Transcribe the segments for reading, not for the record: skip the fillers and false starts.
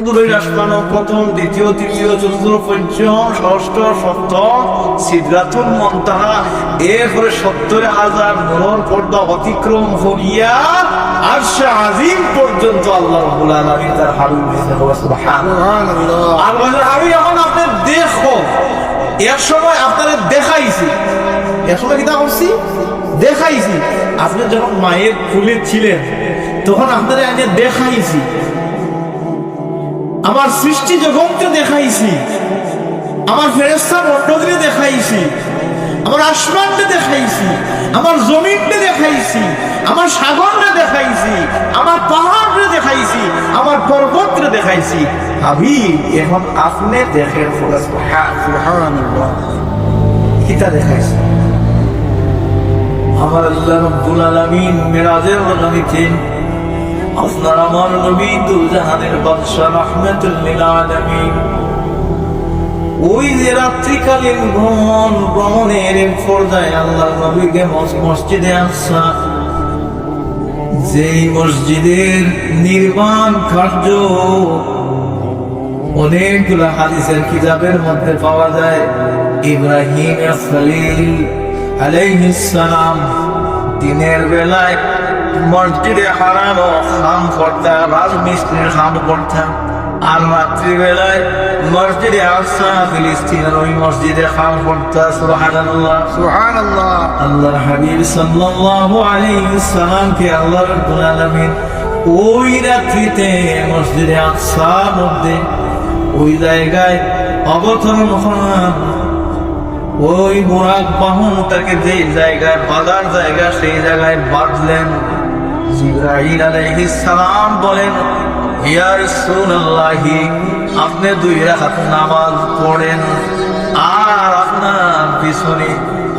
প্রথম, দ্বিতীয়, তৃতীয়, চতুর্থ, পঞ্চম, ষষ্ঠ, সপ্তম সিদরাতুল মুনতাহা, এরপরে 70,000 নূরের পর্দা অতিক্রম করিয়া আরশে আজিম পর্যন্ত আল্লাহ রাব্বুল আলামিন তার হাবিব সুবহানাল্লাহ। আর বলেন আমি এখন আপনি দেখো, এক সময় আপনারা দেখাইছি, এক সময় কি করছি দেখাইছি, আপনি যখন মায়ের কোলে ছিলেন তখন আপনারা আগে দেখাইছি, আমার সৃষ্টি জগৎকে দেখাইছি, আমার ফেরেশতা মণ্ডলীকে দেখাইছি, আমার আসমানকে দেখাইছি, আমার জমিনকে দেখাইছি, আমার সাগরকে দেখাইছি, আমার পাহাড়কে দেখাইছি, আমার পর্বতকে দেখাইছি। আমি এখন আপনি দেখেন সুবহানাল্লাহ, এটা দেখাইছি। আমার আল্লাহ রাব্বুল আলামিন মিরাজের নবীকে, আপনার আমার নবী দুজাহানের বাদশা রাহমাতুল লিল আলামিন, ওই যে রাত্রিকালীন ভ্রমণের পর্যায়ে আল্লাহ নবীকে মসজিদে আসা, যেই মসজিদের নির্মাণ কার্য অনেকগুলো হাদিসের কিতাবের মধ্যে পাওয়া যায়। ইব্রাহিম খলিল আলাইহিস সালাম দিনের বেলায় মসজিদে হারাম খাম করতাম, রাজমিস্ত্রির খাম করতাম, আর রাত্রিবেলায় মসজিদে আকসা ফিলিস্তিনের ওই মসজিদে খাম করতাম। সুবহানাল্লাহ সুবহানাল্লাহ। আল্লাহর হাবিব সাল্লাল্লাহু আলাইহি সাল্লামকে আল্লাহ রাব্বুল আলামিন ওই রাত্রিতে মসজিদে আকসার মধ্যে ওই জায়গায় অবতরণ হন। ওই বুরাক বাহনটাকে যে জায়গায় বাঁধার জায়গা সেই জায়গায় বাঁধলেন। জিবরাইল আলাইহিস সালাম বলেন, ইয়া রাসূলুল্লাহ, আপনি 2 রাকাত নামাজ পড়েন, আর আপনার পিছনে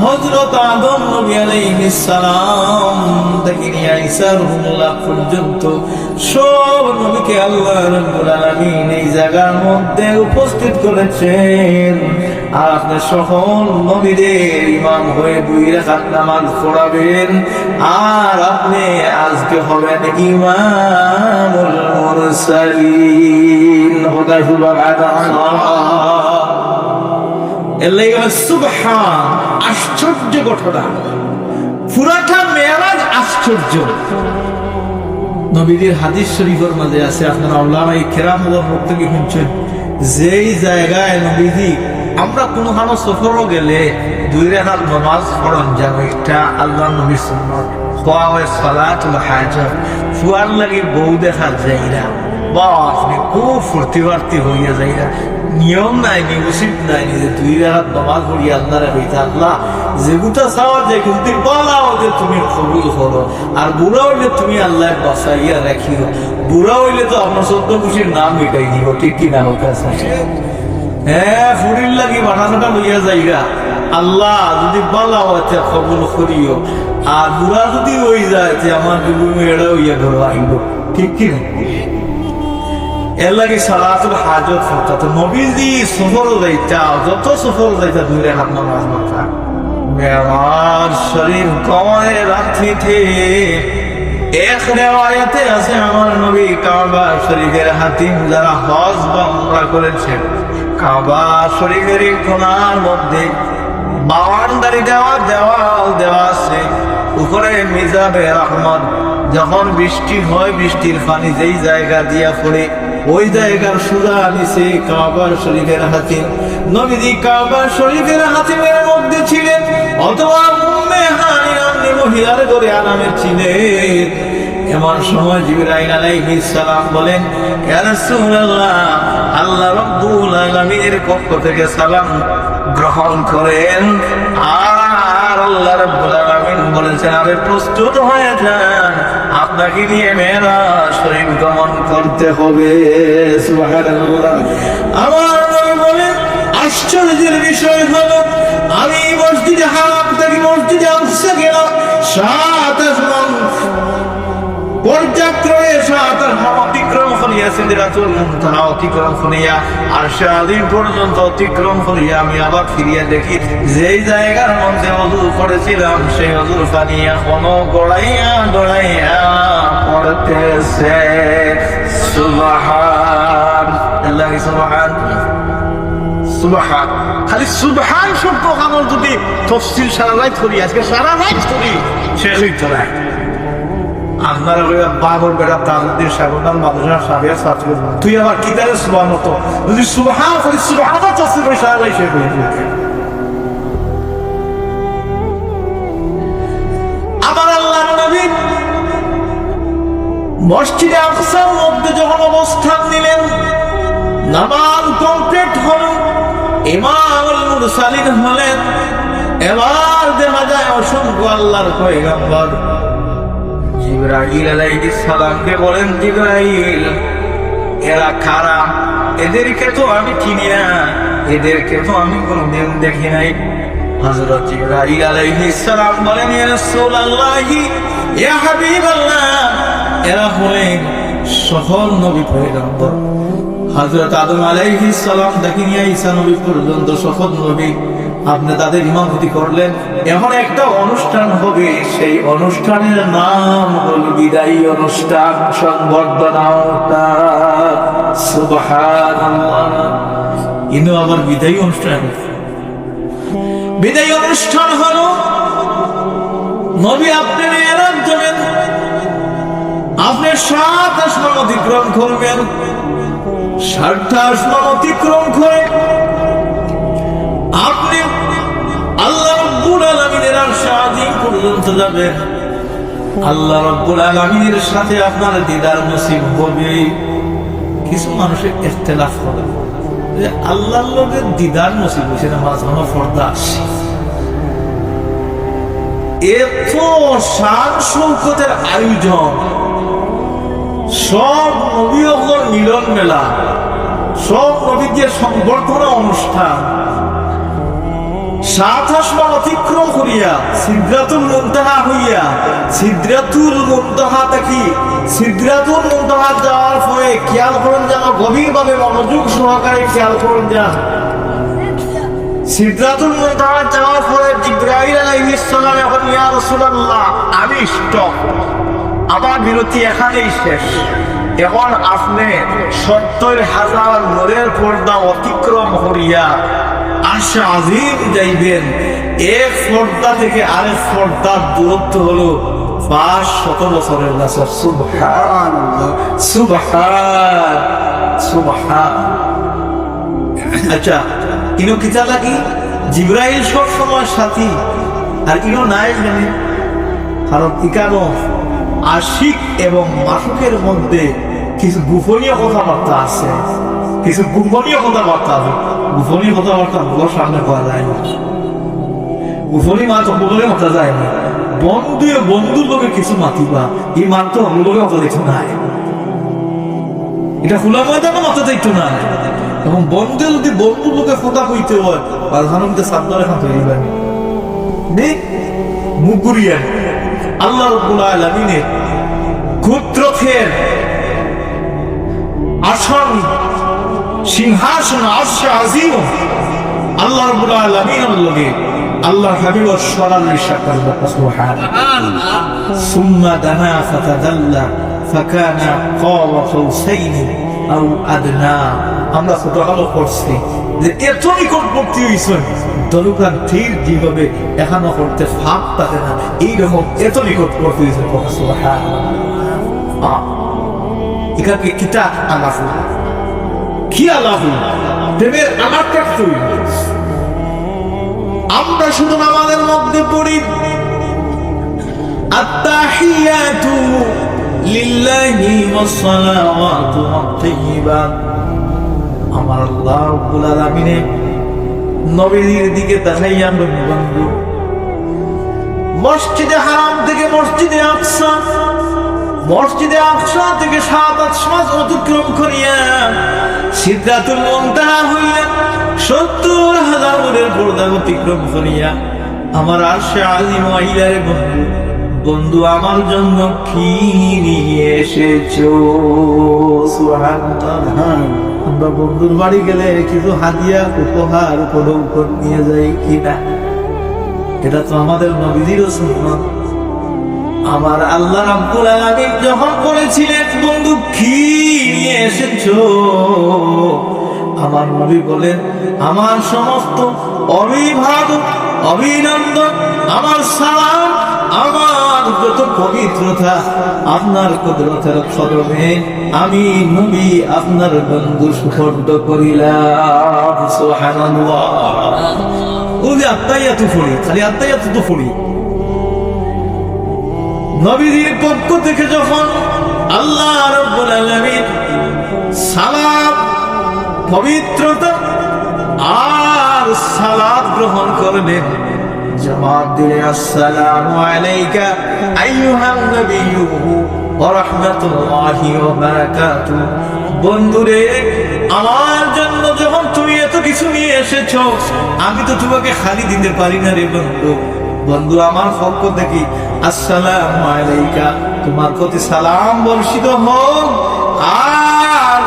হযরত আদম নবী আলাইহিস সালাম থেকে নিয়ে ঈসা রুহুল্লাহ পর্যন্ত সব নবীকে আল্লাহ রাব্বুল আলামিন এই জায়গার মধ্যে উপস্থিত করেছেন। আর আপনি সকল নবীদের ইমাম হয়ে 2 রাকাত নামাজ পড়াবেন, আর আপনি আজকে হবেন ইমামুল মুরসালিন। সুবহান, আশ্চর্য ঘটনা, পুরাটা মেরাজ আশ্চর্য। নবীদের হাদিস শরীফের মাঝে আছে, আপনারা উলামায়ে কেরামের মুখ থেকে শুনছেন, যেই জায়গায় নবীজি আমরা কোনখানো সফরও গেলে 2 রাকাত নামাজ পড়ন যাব, এটা আল্লাহর নবীর সুন্নাত। কোয়া হয় সালাতুল হাজাত, ফুয়ার লাগি বউ দেখা যায় না, বাস খুব ফুর্তি ফার্তি হইয়া যায় না, নিয়ম নাই, উচিত নাই যে 2 রাকাত নামাজ পড়ি আল্লাহরে হইতে, আল্লাহ যেগুটা চাওয়া যে কিন্তু বলাও যে তুমি কবুল করো, আর বুড়া হইলে তুমি আল্লাহ বাঁচাইয়া রাখিও। বুড়া হইলে তো আপনার 14 খুশির নাম মিটাই দিব, ঠিক কিনা হোক? হ্যাঁ, ফুরির লাগি বানানোটা লইয়া যাইগা, আল্লাহ যদি বলাও আছে কবুল করিও, আর বুড়া যদি হয়ে যায় যে আমার মেয়েরা হইয়া ধরো আইব, ঠিক কিনা? এর লাগে সালাতুল হাজত ফরতা। নবীজি সফর যাইতা, যত সফর যাইতা 2 রাকাত নামাজ পড়তা। মেরাজ শরীফ কমরের রাত্রিতে এক রিওয়ায়াতে আছে, আমার নবী কাবা শরীফের হাতিম যারা হজ বা উমরা করেছেন, কাবা শরীফের কোণার মধ্যে 52 দেওয়াল দেওয়া আছে, উপরে মিজাবে রহমত। যখন বৃষ্টি হয়, বৃষ্টির পানি যেই জায়গা দিয়া পড়ে ওই জায়গার সুদা নিচে কাবা শরীফের হাতিম। নবীজি কাবা শরীফের হাতিমের মধ্যে ছিলেন, অথবা উম্মে হানি নামে মহিলার ঘরে আরামে ছিলেন। এমন সময় জিবরাইল আলাইহিস সালাম বলেন, ইয়া রাসূলুল্লাহ, আল্লাহ রাব্বুল আলামিনের পক্ষ থেকে সালাম গ্রহণ করেন। আর আল্লাহ রাব্বুল আলামিন বলেছেন, আপনি প্রস্তুত হয়ে যান, আপনাকে নিয়ে মেরাজ শরীফ গমন করতে হবে। সুবহানাল্লাহ। আমার নবী বলেন, আশ্চর্যের বিষয় হলো আমি মসজিদে হারাম থেকে মসজিদে আকসা গেলাম, 7 আসমান পর্যাপ্ত 7 আসমান অতিক্রম করিয়া সিদরাতুল মুনতাহা অতিক্রম করিয়া আরশে আজিম পর্যন্ত অতিক্রম করিয়া আমি আবার ফিরিয়া দেখি যেই জায়গার মধ্যে ওযু করেছিলাম সেই ওযুর পানি এখনো গড়াইয়া গড়াইয়া পড়তেছে। সুবহান আল্লাহ, সুবহান সুবহান। খালি সুবহান শব্দ কামল যদি তফসিল সারা রাত করি, আজকে সারা রাত করি, শেষ হইতো না। আপনারা বাবর বেড়া তাজুদ্দিন সাগরদান মাদ্রাসার সাবিয়া ছাত্র, তুই আবার কি তারে সুবহান হতো যদি সুবহান করি, সুবহান তফসিল করে সারা রাত শেষ হয়ে যেত। আমার আল্লাহর নবী মসজিদে আকসার মধ্যে যখন অবস্থান নিলেন, নামাজ কমপ্লিট হল, ইমামুল মুরসালিন হলেন। এবার দেখা যায় অসংখ্য আল্লাহর পয়গম্বর জিবরাইল আলাইহিস সালামকে বলেন, জিবরাইল এরা কারা? এদেরকে তো আমি চিনি না, এদেরকে তো আমি কোনোদিন দেখি নাই। হযরত জিবরাইল আলাইহিস সালাম বলেন, ইয়া রাসূলুল্লাহ, ইয়া হাবিবাল্লাহ, এরা হলেন সকল নবী পয়গম্বর। হযরত আদম আলাইহিস সালাম থেকে নিয়ে ঈসা নবী পর্যন্ত সকল নবী আপনি তাদের ইমামতি করলেন। এখন একটা অনুষ্ঠান হবে, সেই অনুষ্ঠানের নাম হল বিদায়ী অনুষ্ঠান, সংবর্ধনা অনুষ্ঠান। সুবহানাল্লাহ, ইনো আবার বিদায়ী অনুষ্ঠান। বিদায়ী অনুষ্ঠান হলো নবী আপনি মেরাজ যাবেন, আপনি 7 আসমান অতিক্রম করবেন, 7টা আসমান অতিক্রম করে আপনি আল্লাহ রাব্বুল আলামিনের আরশে আজিম পর্যন্ত যাবেন। আল্লাহ রাব্বুল আলামিনের সাথে আপনার দিদার নসিব হবে। কিছু মানুষের ইখতিলাফ করে যে আল্লাহর লগে দিদার নসিব হইছে না, মাঝখানে পর্দা আসে। এত শান শৌকতের আয়োজন, সব নবীর মিলন মেলা, সব নবীদের সংবর্ধনা অনুষ্ঠান, 7 আসমান অতিক্রম করিয়া সিদরাতুল মুনতাহা হইয়া, সিদরাতুল মুনতাহা দেখি, সিদরাতুল মুনতাহা যাওয়ার পরে খেয়াল করেন যেন, গভীরভাবে মনোযোগ সহকারে খেয়াল করেন যেন, সিদরাতুল মুনতাহা যাওয়ার পরে জিবরাইল আলাইহিস সালাম এখন, ইয়া রাসূলুল্লাহ আমি স্টপ, আমার বিরতি এখানেই শেষ। এখন আপনি 70,000 নূরের পর্দা অতিক্রম করিয়া আরশে আজিম যাইবেন। এক পর্দা থেকে আরেক পর্দার দূরত্ব হলো 500 বছরের রাস্তা। সুবহানাল্লাহ, সুবহান সুবহান। আচ্ছা, ইনো কিতা লাগি জিবরাইল সব সময় সাথী, আর ইনো নাই জানি, কারণ ইকানো আশিক এবং মাসুকের মধ্যে কিছু গোপনীয় কথাবার্তা আছে, কিছু গোপনীয় কথাবার্তা আছে। গোপনীয় কথাবার্তা বলার সামনে পাওয়া যায় না, গোপনীয় মাত বলে মাতা যায় না। বন্ধুর লোকে কিছু মাতিবা, এই মাত তো লোকে মাথা দেখতে নাই, এটা খোলা ময়দানে মাথা দেখতে নাই। এবং বন্ধু যদি বন্ধুর লোকে কথা কইতে হয়, সাধারণত সাবধানে খাতে দিবেন, মুখ ঘুরিয়ে আল্লাহ রাব্বুল আলামিনের কুদরতের আসন, সিংহাসন, আরশে আজিম আল্লাহ রাব্বুল আলামিনের লগে আল্লাহ হাবিব সরাসরি সাক্ষাৎ। সুবহানাল্লাহ। সুম্মা দানা ফাতাদাল্লা ফাকানা কাবা কাউসাইনি আও আদনা। আমরা ছোটখাটো করছি যে এত নিকটবর্তী হইছেন, দরকার ঠিক যেভাবে এখানো করতে ফাঁক থাকে না, এইরকম এত নিকটবর্তী হইছেন। সুবহানাল্লাহ। এখানে কিতা আল্লাহ কি আল্লাহ দেবের আমার থাকতে আমরা শুধু আমাদের মধ্যে পড়ি আত্তাহিয়াতু লিল্লাহি ওয়াস সালাওয়াতু ওয়াত-তাইয়্যিবাত। আমার আল্লাহ রাব্বুল আলামিনের নবীর দিকে তাকাইয়া বন্ধু, মসজিদে হারাম থেকে মসজিদে আকসা, মসজিদে আকসা থেকে 7 আসমান অতিক্রম করিয়া সিদরাতুল মুনতাহা হইয়া 70,000 নূরের পর্দা অতিক্রম করিয়া আমার আরশে আজিম আইলারে বন্ধু বন্ধু আমার জন্য কি নিয়ে এসেছো? সুবহানাল্লাহ। আমরা বন্ধুর বাড়ি গেলে কিছু হাদিয়া উপহার উপঢৌকন নিয়ে যাই কিনা? এটা তো আমাদের নবীজিরও সুন্নাত। আমার আল্লাহ রাব্বুল আলামিন যখন বলেছিলেন বন্ধু কি নিয়ে এসেছো, আমার নবী বলেন আমার সমস্ত অভিবাদন অভিনন্দন আমার সালাম আমার যত পবিত্রতা আপনার কুদরতের কদমে আমি নবী আপনার বন্ধু সুপর্দ করিলাম। সুবহানাল্লাহ। ওই আত্মাইয়াতু পড়ি, খালি আত্মাইয়াতু তো পড়ি। নবীর পক্ষ থেকে যখন আল্লাহ রাব্বুল আলামিন সালাম পবিত্রতা আর সালাত গ্রহণ করলেন, জবাব দিলে আসসালামু আলাইকা আইয়ুহান নাবিয়্যু ওয়া রাহমাতুল্লাহি ওয়া বারাকাতুহু। বন্ধুরে আমার জন্য যখন তুমি এত কিছু নিয়ে এসেছো, আমি তো তোমাকে খালি দিতে পারি না রে বন্ধু। বন্ধু আমার পক্ষ থেকে আসসালামু আলাইকা, তোমার প্রতি সালাম বর্ষিত হোক আর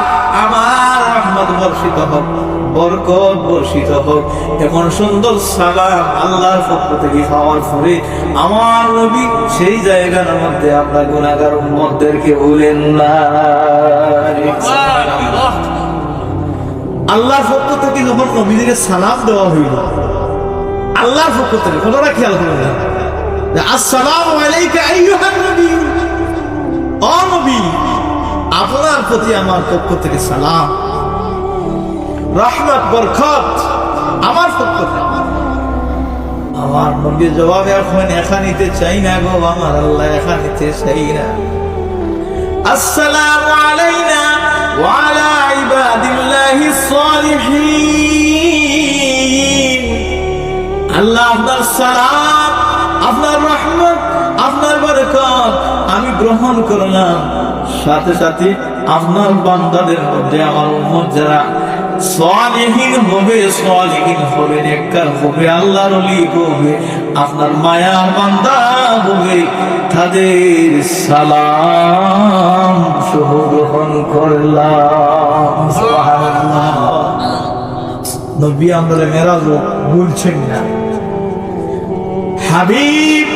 আমার রহমত বর্ষিত হোক, বরকত বর্ষিত হোক। এমন সুন্দর সালাম আল্লাহর পক্ষ থেকে পাওয়ার পরে আমার নবী সেই জায়গার মধ্যে আমরা গুনাহগার উম্মতদেরকে বলেন না। আল্লাহর পক্ষ থেকে যখন নবীদেরকে সালাম দেওয়া হইল, আল্লাহর পক্ষ থেকে কোনটা খেয়াল করে না, আসসালামু আলাইকা আইয়ুহান নাবিয়্যু, ও নবী আপনার প্রতি আমার পক্ষ থেকে সালাম, রহমত বরকত আমার পক্ষ থেকে। আমার নবী জবাবে এখন একা নিতে চাই না গো আমার আল্লাহ, একা নিতে চাই না। আসসালামু আলাইনা ওয়া আলা ইবাদিল্লাহিস সালিহিন। আল্লাহ আপনার সালাম আপনার রহমত আপনার বরকত আমি গ্রহণ করলাম, সাথে সাথে আপনার বান্দাদের মধ্যে আমার উম্মত যারা সালিহিন হবে, সালিহিন হবে, নেককার হবে, আল্লাহর ওলি হবে, আপনার মায়ার বান্দা হবে, তাদের সালাম সহ গ্রহণ করলাম। সুবহানাল্লাহ। নবী আমাদের মেরাজ ভুলছেন না। হাবিব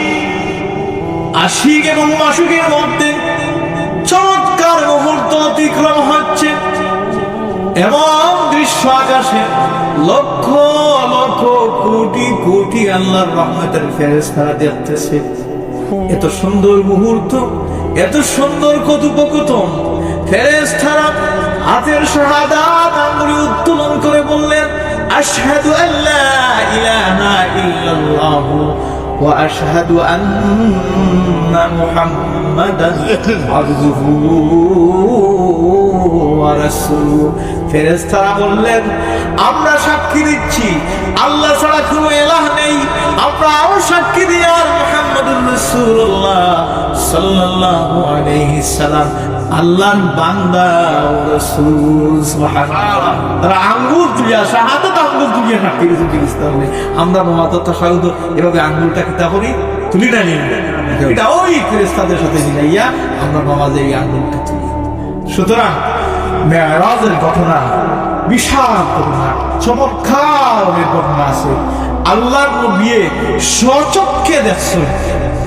আশিক এবং মাশুকের মধ্যে চমৎকার মুহূর্ত অতিক্রম হচ্ছে এবং দৃশ্য আকাশে লক্ষ লক্ষ কোটি কোটি আল্লাহর রহমতের ফেরেশতারা দেখতেছে। এত সুন্দর মুহূর্ত, এত সুন্দর কথোপকথন। ফেরেশতারা হাতের শাহাদাত আঙ্গুলি উত্তোলন করে বললেন আশহাদু আল্লা ইলাহা ইল্লাল্লাহু ওয়া আশহাদু আন্না মুহাম্মাদান আবদুহু ওয়া রাসূলুহু। ফেরেশতারা বললেন আমরা সাক্ষী দিচ্ছি আল্লাহ ছাড়া কোনো ইলাহ নেই, আমরা আরো সাক্ষী দিই আর মুহাম্মাদুর রাসূলুল্লাহ সাল্লাল্লাহু আলাইহি সাল্লাম আল্লাহর বান্দা ও রাসূল। সুবহানাল্লাহ। তারা আঙ্গুল তুলিয়া শাহাদাত আঙ্গুল তুলিয়া সাক্ষী দিতে হবে। আমরা মুহাম্মদ তাশাহুদ এভাবে আঙ্গুলটা কিতা করি তুলি না নিই, এটা ওই ফেরেশতাদের সাথে মিলাইয়া আমরা নামাজে এই আঙ্গুলটা তুলি। সুতরাং মেরাজের ঘটনা বিশাল ঘটনা, চমৎকার অনেক ঘটনা আছে। আল্লাহর নবী স্বচক্ষে দেখছেন,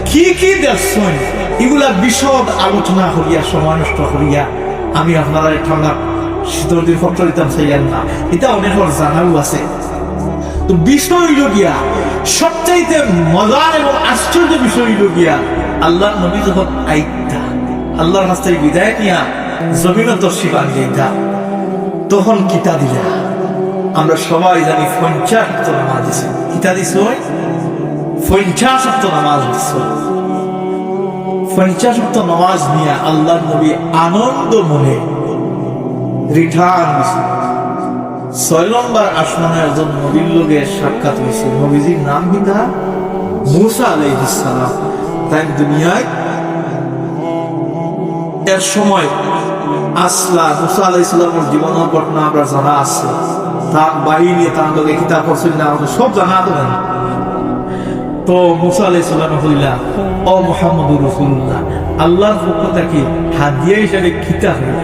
কি কি দেখছেন, এগুলা বিশদ আলোচনা করিয়া সময় নষ্ট করিয়া আমি আপনারা ঠান্ডা শীতল দিন ফটো দিতাম চাইলেন না, এটা অনেকের জানাও আছে। তো বিষয় হইল গিয়া সবচাইতে মজার এবং আশ্চর্য বিষয় হইল গিয়া আল্লাহর নবী যখন আইতা আল্লাহর কাছ থেকে বিদায় নিয়া জমিনদর্শী বানিয়ে তখন কিতা দিলা। আমরা সবাই জানি 50 ওয়াক্ত নামাজ দিছে, কিতা দিছ 50 ওয়াক্ত নামাজ দিছ। 50 ওয়াক্ত নামাজ নিয়ে আল্লাহর নবী আনন্দ মনে রিটার্ন দিছে। 6 নম্বর আসমানে একজন নবীর লগে সাক্ষাৎ হয়েছে। নবীজির নাম কিতা? মুসা আলাইহিস সালাম। তাই দুনিয়ায় এর সময় আসলা মুসা আলাইহিস সালামের জীবনের ঘটনা আমরা জানা আছে, তার বাহিনী তার লগে কিতাব করছিল না, সব জানা তো। তো মুসা আলাইহিস সালাম হইলা ও মুহাম্মদুর রাসূলুল্লাহ আল্লাহর পক্ষ থেকে হাদিয়া হিসেবে কিতাব হইলা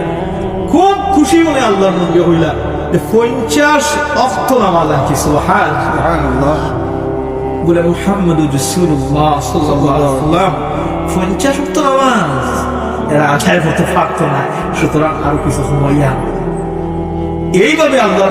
খুব খুশি মনে আল্লাহর নবী হইলা যে 50 ওয়াক্ত নামাজ আনছি সুবহানাল্লাহ বলে মুহাম্মদুর রাসূলুল্লাহ সাল্লাল্লাহু আলাইহি ওয়াসাল্লাম 50 ওয়াক্ত নামাজ এরা আঠায় মতো পারতো না, সুতরাং আরো কিছু সময় এইভাবে আল্লাহ